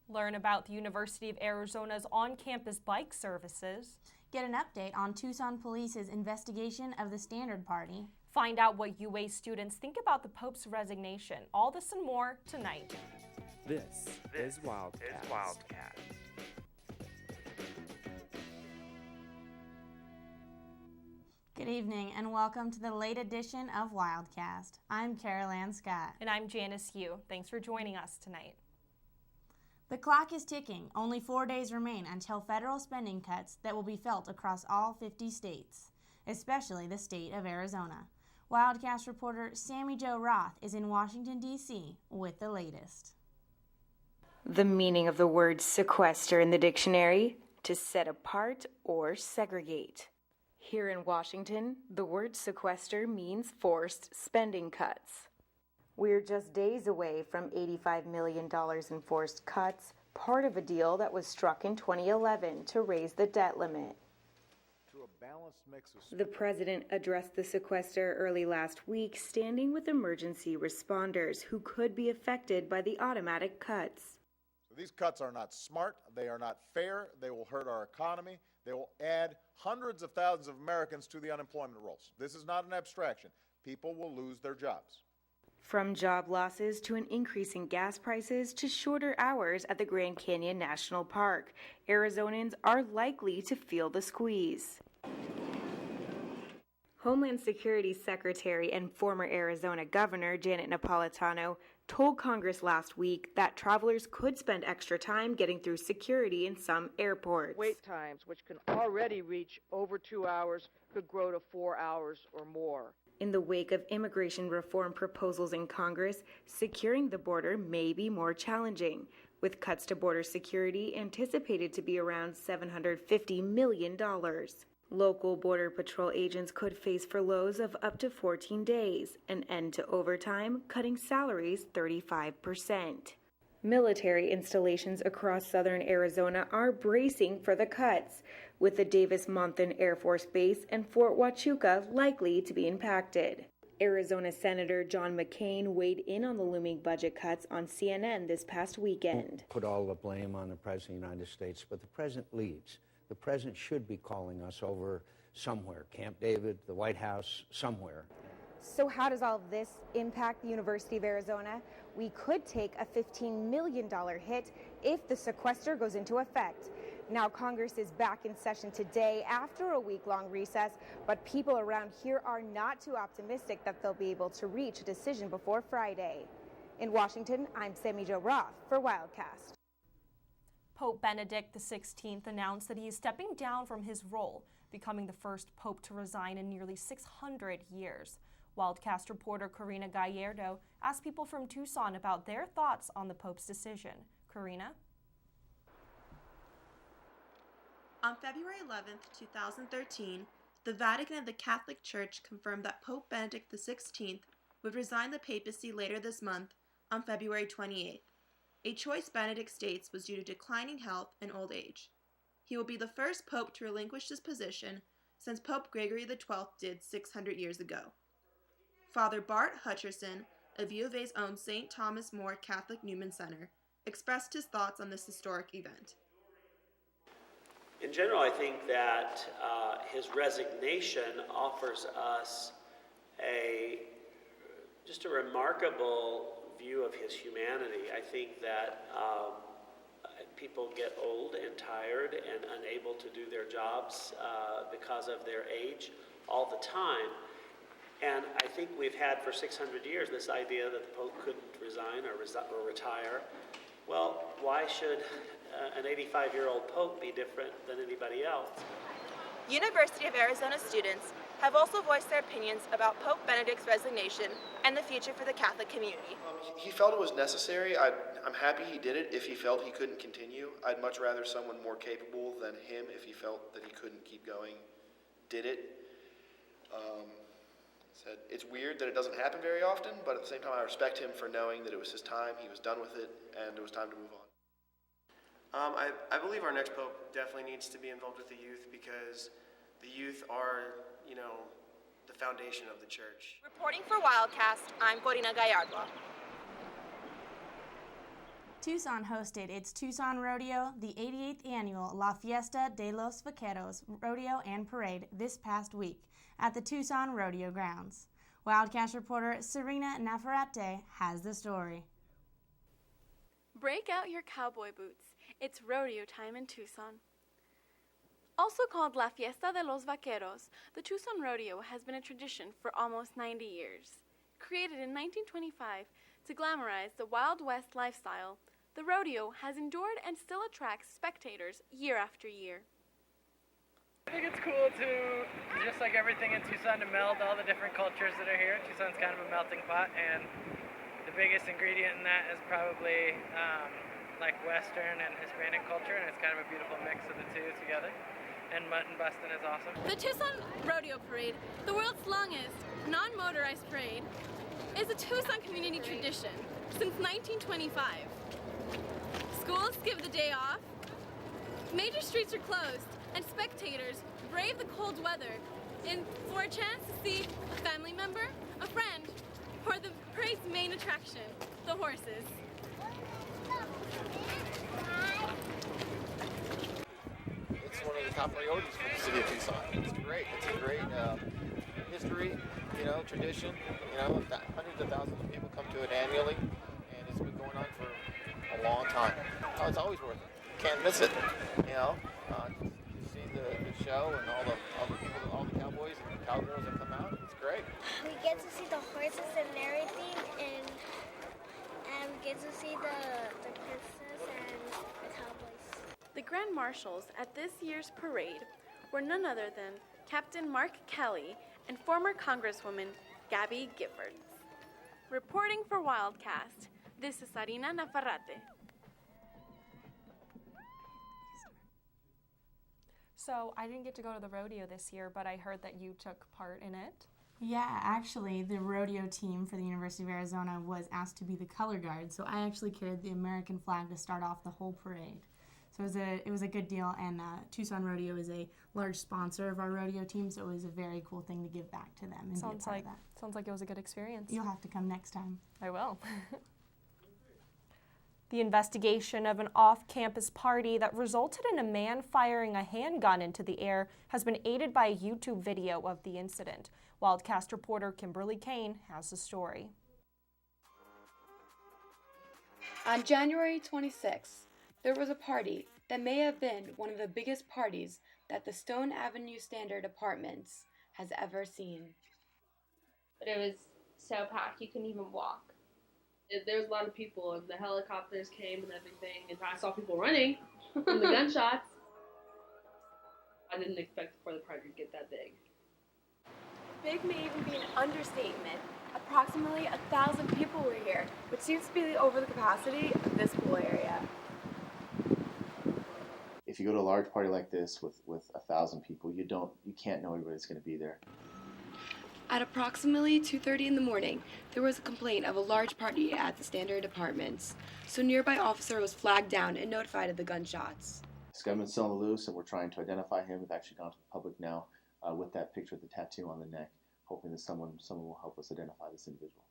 Learn about the University of Arizona's on-campus bike services. Get an update on Tucson Police's investigation of the Standard Party. Find out what UA students think about the Pope's resignation. All this and more tonight. This is Wildcast. Good evening and welcome to the late edition of Wildcast. I'm Carol Ann Scott. And I'm Janice Yu. Thanks for joining us tonight. The clock is ticking. Only 4 days remain until federal spending cuts that will be felt across all 50 states, especially the state of Arizona. Wildcast reporter Sammy Jo Roth is in Washington, D.C. with the latest. The meaning of the word sequester in the dictionary: to set apart or segregate. Here in Washington, the word sequester means forced spending cuts. We're just days away from $85 million in forced cuts, part of a deal that was struck in 2011 to raise the debt limit. The president addressed the sequester early last week, standing with emergency responders who could be affected by the automatic cuts. So these cuts are not smart, they are not fair, they will hurt our economy, they will add hundreds of thousands of Americans to the unemployment rolls. This is not an abstraction. People will lose their jobs. From job losses to an increase in gas prices to shorter hours at the Grand Canyon National Park, Arizonans are likely to feel the squeeze. Homeland Security Secretary and former Arizona Governor Janet Napolitano told Congress last week that travelers could spend extra time getting through security in some airports. Wait times, which can already reach over 2 hours, could grow to 4 hours or more. In the wake of immigration reform proposals in Congress, securing the border may be more challenging, with cuts to border security anticipated to be around $750 million. Local Border Patrol agents could face furloughs of up to 14 days, an end to overtime, cutting salaries 35%. Military installations across southern Arizona are bracing for the cuts, with the Davis-Monthan Air Force Base and Fort Huachuca likely to be impacted. Arizona Senator John McCain weighed in on the looming budget cuts on CNN this past weekend. Put all the blame on the President of the United States, but the President leads. The President should be calling us over somewhere, Camp David, the White House, somewhere. So how does all of this impact the University of Arizona? We could take a $15 million hit if the sequester goes into effect. Now, Congress is back in session today after a week-long recess, but people around here are not too optimistic that they'll be able to reach a decision before Friday. In Washington, I'm Sammy Jo Roth for Wildcast. Pope Benedict XVI announced that he is stepping down from his role, becoming the first pope to resign in nearly 600 years. Wildcast reporter Karina Gallardo asked people from Tucson about their thoughts on the Pope's decision. Karina? On February 11, 2013, the Vatican and the Catholic Church confirmed that Pope Benedict XVI would resign the papacy later this month on February 28th. A choice Benedict states was due to declining health and old age. He will be the first pope to relinquish this position since Pope Gregory XII did 600 years ago. Father Bart Hutcherson of U of A's own St. Thomas More Catholic Newman Center expressed his thoughts on this historic event. In general, I think that his resignation offers us just a remarkable view of his humanity. I think that people get old and tired and unable to do their jobs because of their age all the time. And I think we've had for 600 years this idea that the Pope couldn't resign or retire. Well, why should an 85-year-old Pope be different than anybody else? University of Arizona students have also voiced their opinions about Pope Benedict's resignation and the future for the Catholic community. He felt it was necessary. I'm happy he did it if he felt he couldn't continue. I'd much rather someone more capable than him, if he felt that he couldn't keep going, did it. Said it's weird that it doesn't happen very often, but at the same time I respect him for knowing that it was his time, he was done with it, and it was time to move on. I believe our next pope definitely needs to be involved with the youth, because the youth are, the foundation of the church. Reporting for Wildcast, I'm Corina Gallardo. Tucson hosted its Tucson Rodeo, the 88th annual La Fiesta de los Vaqueros Rodeo and Parade this past week at the Tucson Rodeo grounds. Wildcast reporter Serena Nafarate has the story. Break out your cowboy boots. It's rodeo time in Tucson. Also called La Fiesta de los Vaqueros, the Tucson Rodeo has been a tradition for almost 90 years. Created in 1925 to glamorize the Wild West lifestyle, the rodeo has endured and still attracts spectators year after year. I think it's cool to, just like everything in Tucson, to meld all the different cultures that are here. Tucson's kind of a melting pot, and the biggest ingredient in that is probably like Western and Hispanic culture, and it's kind of a beautiful mix of the two together. And mutton busting is awesome. The Tucson Rodeo Parade, the world's longest non-motorized parade, is a Tucson community tradition since 1925. Schools give the day off, major streets are closed, and spectators brave the cold weather for a chance to see a family member, a friend, or the parade's main attraction, the horses. It's one of the top priorities for the city of Tucson. It's great. It's a great history, tradition. Hundreds of thousands of people come to it annually, and it's been going on for a long time. Oh, it's always worth it. Can't miss it. To see the show and all the people, all the cowboys and the cowgirls that come out. It's great. We get to see the horses and everything, and we get to see the princess and the cowboys. The Grand Marshals at this year's parade were none other than Captain Mark Kelly and former Congresswoman Gabby Giffords. Reporting for Wildcast, this is Sarina Nafarate. So I didn't get to go to the rodeo this year, but I heard that you took part in it. Yeah, actually, the rodeo team for the University of Arizona was asked to be the color guard, so I actually carried the American flag to start off the whole parade. So it was a good deal, and Tucson Rodeo is a large sponsor of our rodeo team, so it was a very cool thing to give back to them and be a part of that. Sounds like it was a good experience. You'll have to come next time. I will. The investigation of an off-campus party that resulted in a man firing a handgun into the air has been aided by a YouTube video of the incident. Wildcast reporter Kimberly Kane has the story. On January 26th, there was a party that may have been one of the biggest parties that the Stone Avenue Standard Apartments has ever seen. But it was so packed you couldn't even walk. There was a lot of people, and the helicopters came and everything, and I saw people running from the gunshots. I didn't expect for the party to get that big. Big may even be an understatement. Approximately 1,000 people were here, which seems to be over the capacity of this pool area. If you go to a large party like this with 1,000 people, you can't know everybody's going to be there. At approximately 2:30 in the morning, there was a complaint of a large party at the Standard Apartments, so a nearby officer was flagged down and notified of the gunshots. This gunman's still on the loose, and we're trying to identify him. We've actually gone to the public now with that picture of the tattoo on the neck, hoping that someone will help us identify this individual.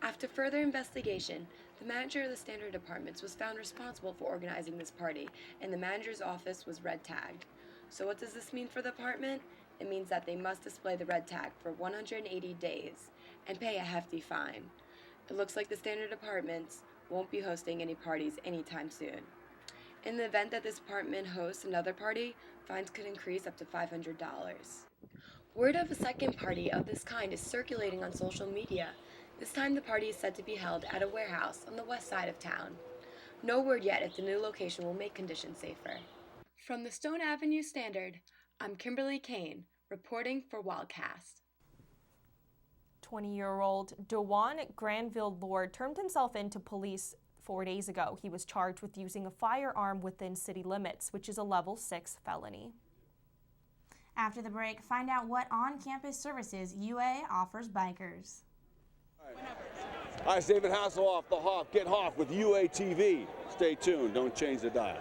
After further investigation, the manager of the Standard Apartments was found responsible for organizing this party, and the manager's office was red tagged. So what does this mean for the apartment? It means that they must display the red tag for 180 days and pay a hefty fine. It looks like the Standard Apartments won't be hosting any parties anytime soon. In the event that this apartment hosts another party, fines could increase up to $500. Word of a second party of this kind is circulating on social media. This time the party is said to be held at a warehouse on the west side of town. No word yet if the new location will make conditions safer. From the Stone Avenue Standard, I'm Kimberly Kane, reporting for Wildcast. 20-year-old Dewan Granville Lord turned himself in to police 4 days ago. He was charged with using a firearm within city limits, which is a level 6 felony. After the break, find out what on-campus services UA offers bikers. Hi, it's David Hasselhoff, the Hoff. Get Hoff with UATV. Stay tuned. Don't change the dial.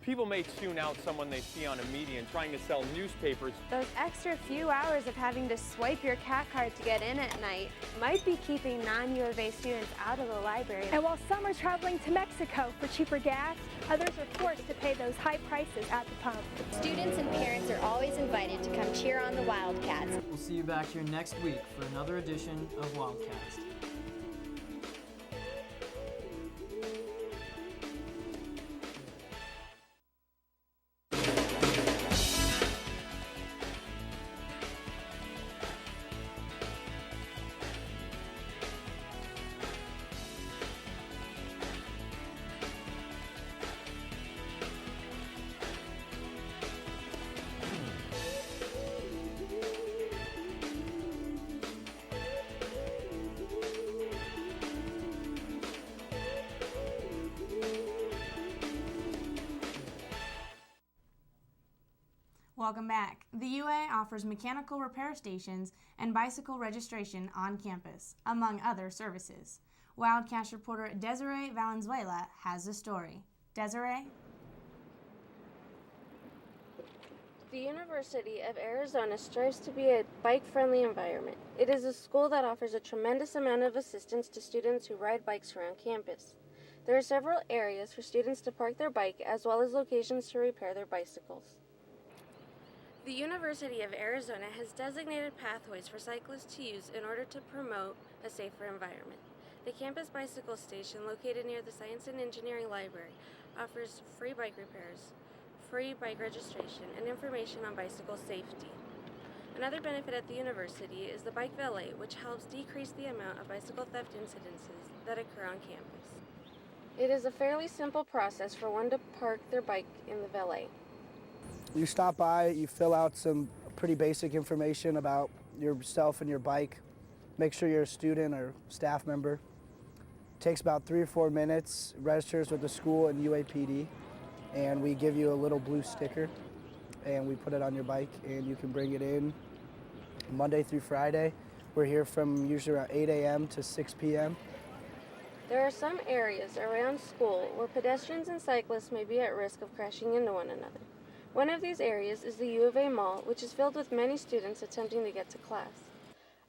People may tune out someone they see on a median trying to sell newspapers. Those extra few hours of having to swipe your cat card to get in at night might be keeping non-U of A students out of the library. And while some are traveling to Mexico for cheaper gas, others are forced to pay those high prices at the pump. Students and parents are always invited to come cheer on the Wildcats. We'll see you back here next week for another edition of Wildcast. Welcome back. The UA offers mechanical repair stations and bicycle registration on campus, among other services. Wildcast reporter Desiree Valenzuela has the story. Desiree? The University of Arizona strives to be a bike-friendly environment. It is a school that offers a tremendous amount of assistance to students who ride bikes around campus. There are several areas for students to park their bike, as well as locations to repair their bicycles. The University of Arizona has designated pathways for cyclists to use in order to promote a safer environment. The campus bicycle station, located near the Science and Engineering Library, offers free bike repairs, free bike registration, and information on bicycle safety. Another benefit at the university is the bike valet, which helps decrease the amount of bicycle theft incidences that occur on campus. It is a fairly simple process for one to park their bike in the valet. You stop by, you fill out some pretty basic information about yourself and your bike. Make sure you're a student or staff member. It takes about 3 or 4 minutes, registers with the school and UAPD, and we give you a little blue sticker, and we put it on your bike, and you can bring it in Monday through Friday. We're here from usually around 8 a.m. to 6 p.m. There are some areas around school where pedestrians and cyclists may be at risk of crashing into one another. One of these areas is the U of A Mall, which is filled with many students attempting to get to class.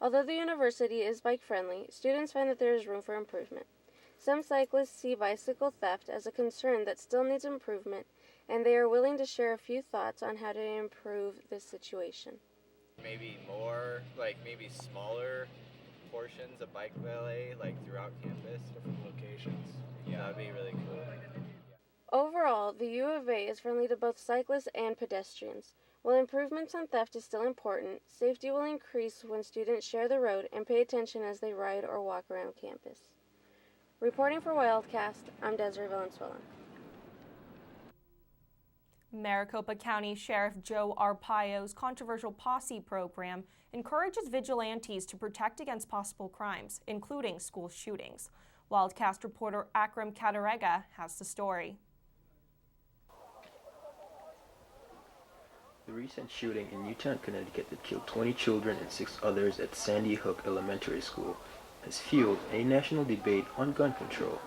Although the university is bike-friendly, students find that there is room for improvement. Some cyclists see bicycle theft as a concern that still needs improvement, and they are willing to share a few thoughts on how to improve this situation. Maybe more, maybe smaller portions of bike valet, throughout campus. Different locations. Yeah, that'd be really cool. Overall, the U of A is friendly to both cyclists and pedestrians. While improvements on theft is still important, safety will increase when students share the road and pay attention as they ride or walk around campus. Reporting for Wildcast, I'm Desiree Valenzuela. Maricopa County Sheriff Joe Arpaio's controversial Posse program encourages vigilantes to protect against possible crimes, including school shootings. Wildcast reporter Akram Katarega has the story. The recent shooting in Newtown, Connecticut that killed 20 children and 6 others at Sandy Hook Elementary School has fueled a national debate on gun control.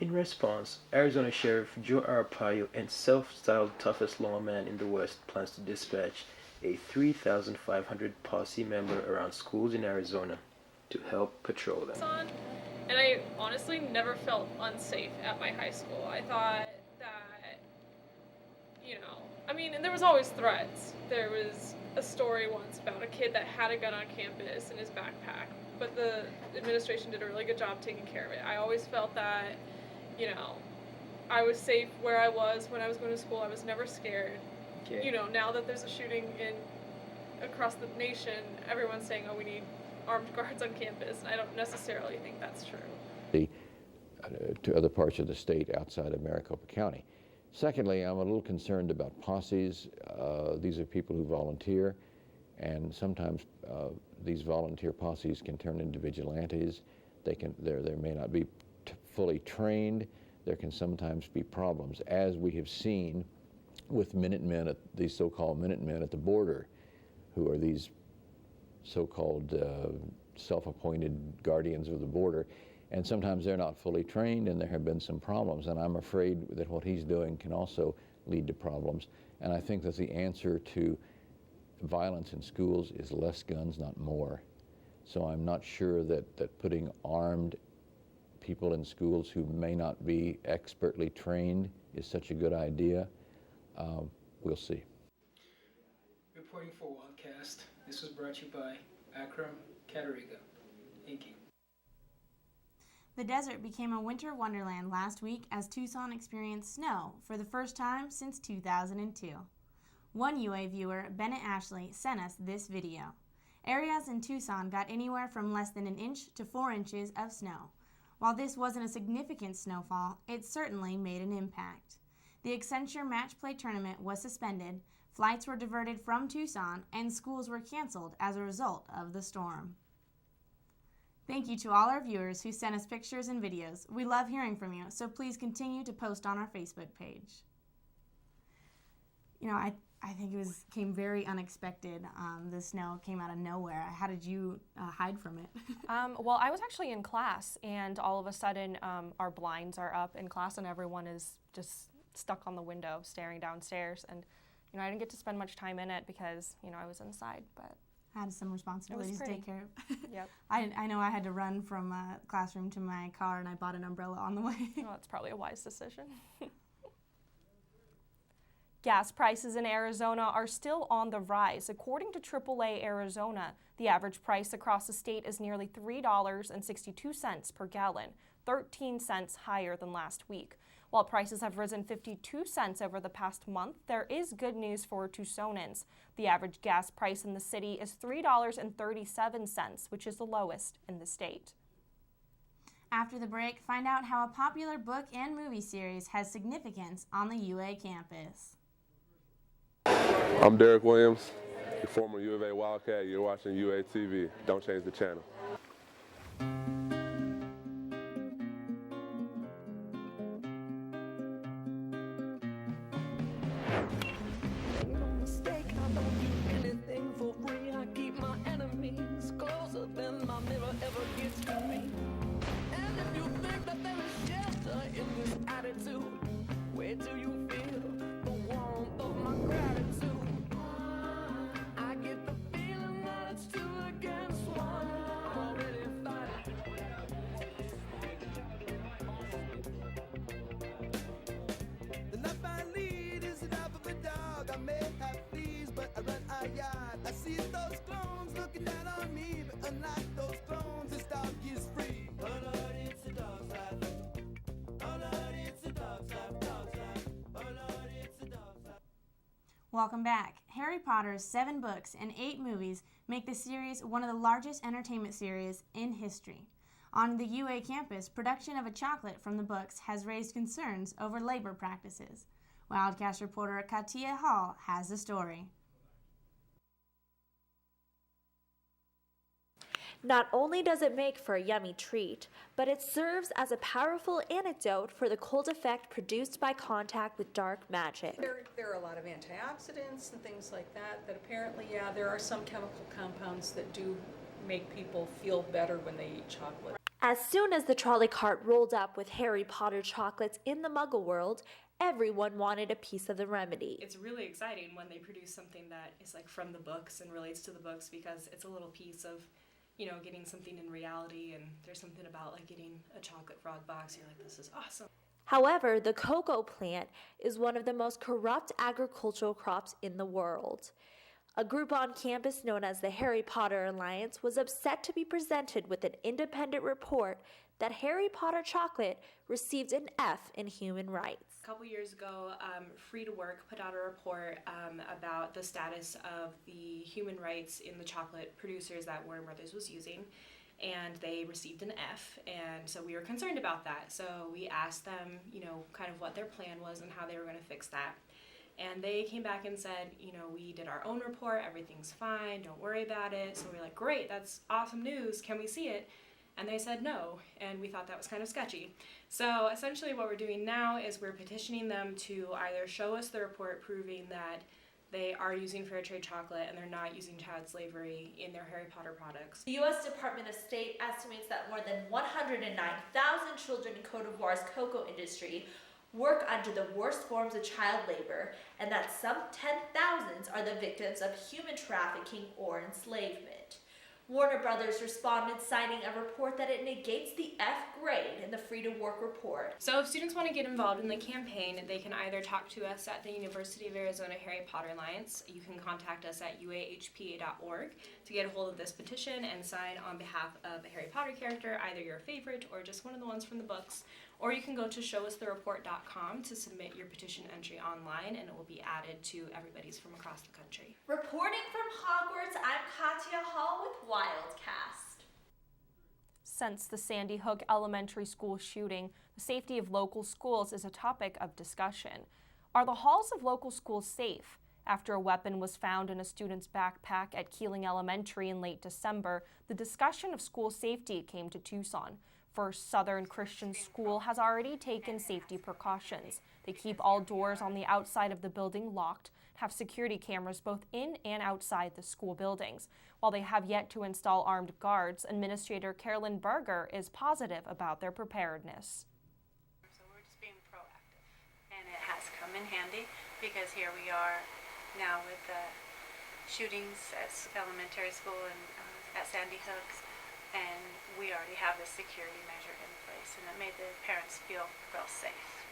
In response, Arizona Sheriff Joe Arpaio and self-styled toughest lawman in the West plans to dispatch a 3,500 Posse member around schools in Arizona to help patrol them. And I honestly never felt unsafe at my high school. I thought that, and there was always threats. There was a story once about a kid that had a gun on campus in his backpack, but the administration did a really good job taking care of it. I always felt that, I was safe where I was when I was going to school. I was never scared. Okay. Now that there's a shooting across the nation, everyone's saying, oh, we need armed guards on campus, and I don't necessarily think that's true. To other parts of the state outside of Maricopa County. Secondly, I'm a little concerned about posses. These are people who volunteer, and sometimes these volunteer posses can turn into vigilantes. They may not be fully trained. There can sometimes be problems, as we have seen with Minutemen, these so-called Minutemen at the border, who are these so-called self-appointed guardians of the border, and sometimes they're not fully trained, and there have been some problems, and I'm afraid that what he's doing can also lead to problems. And I think that the answer to violence in schools is less guns, not more. So I'm not sure that putting armed people in schools who may not be expertly trained is such a good idea. We'll see. Reporting for Wildcast, this was brought to you by Akram Katariga. Thank you. The desert became a winter wonderland last week as Tucson experienced snow for the first time since 2002. One UA viewer, Bennett Ashley, sent us this video. Areas in Tucson got anywhere from less than 1 inch to 4 inches of snow. While this wasn't a significant snowfall, it certainly made an impact. The Accenture Match Play Tournament was suspended, flights were diverted from Tucson, and schools were canceled as a result of the storm. Thank you to all our viewers who sent us pictures and videos. We love hearing from you, so please continue to post on our Facebook page. You know, I think it came very unexpected. The snow came out of nowhere. How did you hide from it? Well, I was actually in class, and all of a sudden our blinds are up in class, and everyone is just stuck on the window staring downstairs. And you know, I didn't get to spend much time in it because you know I was inside, but I had some responsibilities to take care of. Yep. I know I had to run from a classroom to my car, and I bought an umbrella on the way. Well, that's probably a wise decision. Gas prices in Arizona are still on the rise. According to AAA Arizona, the average price across the state is nearly $3.62 per gallon, 13 cents higher than last week. While prices have risen 52 cents over the past month, there is good news for Tucsonans. The average gas price in the city is $3.37, which is the lowest in the state. After the break, find out how a popular book and movie series has significance on the UA campus. I'm Derek Williams, your former U of A Wildcat. You're watching UA TV. Don't change the channel. Welcome back. Harry Potter's 7 books and 8 movies make the series one of the largest entertainment series in history. On the UA campus, production of a chocolate from the books has raised concerns over labor practices. Wildcast reporter Katia Hall has the story. Not only does it make for a yummy treat, but it serves as a powerful antidote for the cold effect produced by contact with dark magic. There are a lot of antioxidants and things like that apparently, there are some chemical compounds that do make people feel better when they eat chocolate. As soon as the trolley cart rolled up with Harry Potter chocolates in the Muggle world, everyone wanted a piece of the remedy. It's really exciting when they produce something that is like from the books and relates to the books, because it's a little piece of, you know, getting something in reality, and there's something about like getting a chocolate frog box. You're like, this is awesome. However, the cocoa plant is one of the most corrupt agricultural crops in the world. A group on campus known as the Harry Potter Alliance was upset to be presented with an independent report that Harry Potter chocolate received an F in human rights. A couple years ago, Free to Work put out a report about the status of the human rights in the chocolate producers that Warner Brothers was using, and they received an F, and so we were concerned about that. So we asked them, you know, kind of what their plan was and how they were going to fix that. And they came back and said, you know, we did our own report, everything's fine, don't worry about it. So we're like, great, that's awesome news, can we see it? And they said no, and we thought that was kind of sketchy. So essentially what we're doing now is we're petitioning them to either show us the report proving that they are using fair trade chocolate and they're not using child slavery in their Harry Potter products. The U.S. Department of State estimates that more than 109,000 children in Cote d'Ivoire's cocoa industry work under the worst forms of child labor, and that some 10,000s are the victims of human trafficking or enslavement. Warner Brothers responded, citing a report that it negates the F grade in the Free to Work report. So if students want to get involved in the campaign, they can either talk to us at the University of Arizona Harry Potter Alliance. You can contact us at uahpa.org to get a hold of this petition and sign on behalf of a Harry Potter character, either your favorite or just one of the ones from the books. Or you can go to showusthereport.com to submit your petition entry online, and it will be added to everybody's from across the country. Reporting from Hogwarts, I'm Katya Hall with Wildcast. Since the Sandy Hook Elementary School shooting, the safety of local schools is a topic of discussion. Are the halls of local schools safe? After a weapon was found in a student's backpack at Keeling Elementary in late December, the discussion of school safety came to Tucson. First Southern Christian School has already taken safety precautions. They keep all doors on the outside of the building locked, have security cameras both in and outside the school buildings. While they have yet to install armed guards, Administrator Carolyn Berger is positive about their preparedness. So we're just being proactive, and it has come in handy because here we are now with the shootings at elementary school and at Sandy Hook. And we already have the security measure in place, and it made the parents feel real safe.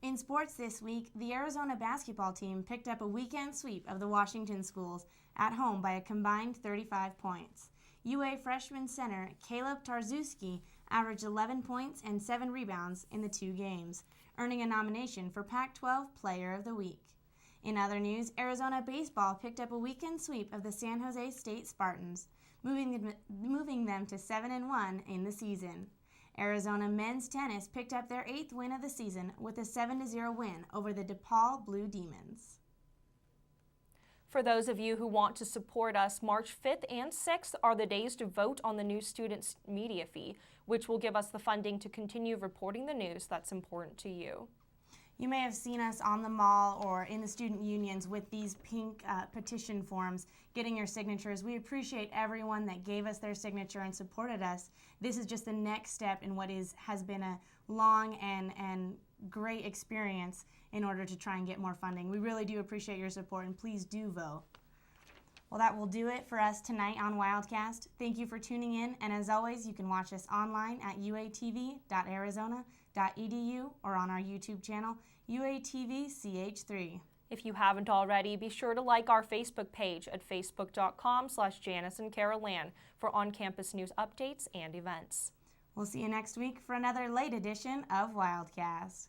In sports this week, the Arizona basketball team picked up a weekend sweep of the Washington schools at home by a combined 35 points. UA freshman center Caleb Tarczewski averaged 11 points and 7 rebounds in the 2 games, earning a nomination for Pac-12 Player of the Week. In other news, Arizona baseball picked up a weekend sweep of the San Jose State Spartans, moving them to 7-1 in the season. Arizona men's tennis picked up their 8th win of the season with a 7-0 win over the DePaul Blue Demons. For those of you who want to support us, March 5th and 6th are the days to vote on the new student media fee, which will give us the funding to continue reporting the news that's important to you. You may have seen us on the mall or in the student unions with these pink petition forms getting your signatures. We appreciate everyone that gave us their signature and supported us. This is just the next step in what has been a long and great experience in order to try and get more funding. We really do appreciate your support, and please do vote. Well, that will do it for us tonight on Wildcast. Thank you for tuning in, and as always, you can watch us online at uatv.arizona.edu or on our YouTube channel, UATVCH3. If you haven't already, be sure to like our Facebook page at facebook.com/Janice and Carol Ann for on-campus news updates and events. We'll see you next week for another late edition of Wildcast.